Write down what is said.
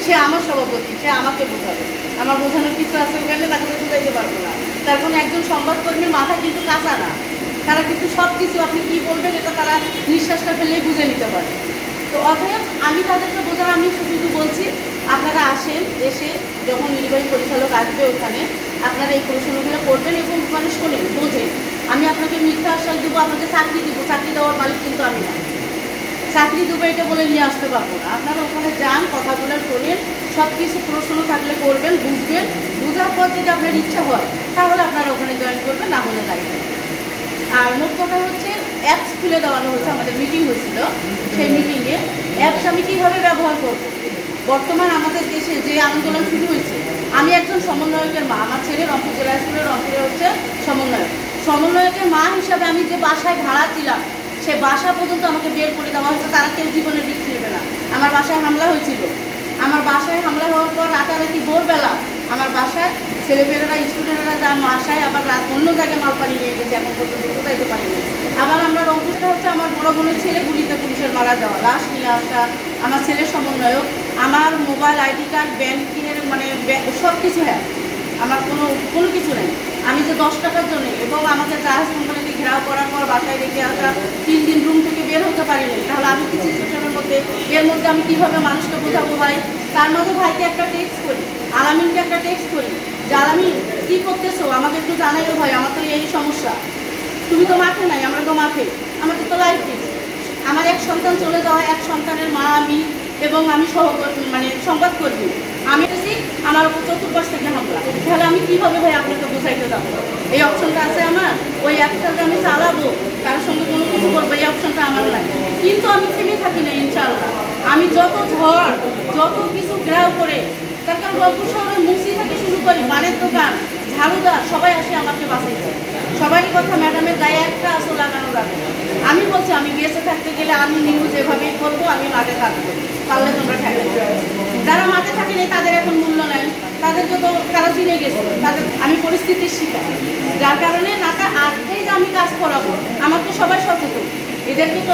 সে আমার সভাপতি, সে আমাকে বোঝাবে। আমার বোঝানোর কিছু আছে ওখানে, তাকে তো বোঝাইতে পারবো না। তার কোনো একজন সংবাদকর্মীর মাথা কিন্তু কাঁচা না, তারা কিন্তু সব কিছু আপনি কী বলবেন এটা তারা নিঃশ্বাসটা ফেলেই বুঝে নিতে পারে। তো অতএব আমি তাদেরকে বোঝানো, আমি শুধু বলছি আপনারা আসেন, এসে যখন নির্বাহী পরিচালক আসবে ওখানে আপনারা এই প্রশ্নগুলো করবেন এবং মানে শোনেন, বোঝেন। আমি আপনাকে মিথ্যা আশ্বাস দেবো, আপনাকে চাকরি দেবো, চাকরি দেওয়ার মালিক কিন্তু আমি না। চাকরি দেবো এটা বলে নিয়ে আসতে পারবো না। আপনারা ওখানে যান, কথাগুলো শোনেন, সব কিছু প্রশ্ন থাকলে করবেন, বুঝবেন। বোঝার পর যদি আপনার ইচ্ছা হয় তাহলে আপনারা ওখানে জয়েন করবেন, না হলে যাইবেন। আর মোট কথা হচ্ছে অ্যাপস খুলে দেওয়ানো হয়েছে, আমাদের মিটিং হয়েছিল, সেই মিটিংয়ে অ্যাপস আমি কীভাবে ব্যবহার করব। বর্তমান আমাদের দেশে যে আন্দোলন শুরু হয়েছে, আমি একজন সমন্বয়কের মা, আমার ছেলে রংপুর জেলা স্কুলের রংপুরে হচ্ছে সমন্বয়কের মা হিসাবে আমি যে বাসায় ভাড়া ছিলাম সে বাসা পর্যন্ত আমাকে বের করে দেওয়া হয়েছে, তারা কেউ জীবনের রিস্ক নেবে না। আমার বাসায় হামলা হয়েছিল, আমার বাসায় হামলা হওয়ার পর রাতারাতি ভোরবেলা আমার বাসায় ছেলেমেয়েরা স্টুডেন্টরা যার বাসায় আবার রাত অন্য জায়গায় মাল পানি নিয়ে গেছে, এখন পর্যন্ত কোথাইতে পারিনি। আবার আমরা রংপুরটা হচ্ছে আমার বড় বোনের ছেলে গুলিতে পুলিশের মারা যাওয়া, লাশ নিয়ে আসা, আমার ছেলের সমন্বয়ক, আমার মোবাইল আইডি কার্ড ব্যাংকের মানে সব কিছু হ্যাঁ, আমার কোনো কিছু নেই। আমি যে 10 টাকার জন্য এবং আমাকে জাহাজ কোম্পানিতে ঘেরাও করার পর বাসায় রেখে আসা 3 দিন রুম থেকে বের হতে পারিনি, তাহলে আমি কিছু সিচুয়েশনের মধ্যে এর মধ্যে আমি কীভাবে মানুষকে বোঝাবো ভাই। তার মধ্যে ভাইকে একটা টেক্সট করি, আলামিনকে একটা টেক্সট করি যে আলামিন কী করতেছো, আমাকে একটু জানাইও ভাই, আমার তো এই সমস্যা, তুমি তো মাঠে নাই, আমরা তো মাঠে, আমাদের তো লাইফ রিস্ক। আমার এক সন্তান চলে যাওয়া, এক সন্তানের মা আমি, এবং আমি মানে সংবাদকর্মী, আমি এসেছি আমার উপর চতুর্পাশ থেকে হামলা, তাহলে আমি কীভাবে ভাই আপনাকে বোঝাইতে যাবো। এই অপশনটা আছে আমার, ওই অ্যাপটাকে আমি চালাবো, কারোর সঙ্গে কোনো কিছু করবো, এই অপশনটা আমার নাই। কিন্তু আমি থেমে থাকি না ইনশাআল্লাহ। আমি যত ঝড় যত কিছু ঘেরাও করে, তার কারণ রংপুর শহরে মুসি থেকে শুরু করি, মানের দোকান, ঝাড়ুদার, সবাই আসে আমাকে বাঁচাইছে। সবারই কথা ম্যাডামের গায়ে একটা আসো লাগানো যাবে। আমি বলছি আমি বেঁচে থাকতে গেলে আমি নিউজ এভাবেই করবো, আমি মাঠে থাকবো, পারলে তোমরা ঠেকে। যারা মাঠে থাকেনি তাদের এখন মূল্য নেই, তাদেরকে তো তারা চিনে গেছে, তাদের আমি পরিস্থিতির শিকার, যার কারণে নাটা আজকেই যে আমি কাজ করাবো, আমার তো সবাই সচেতন, এদেরকে তো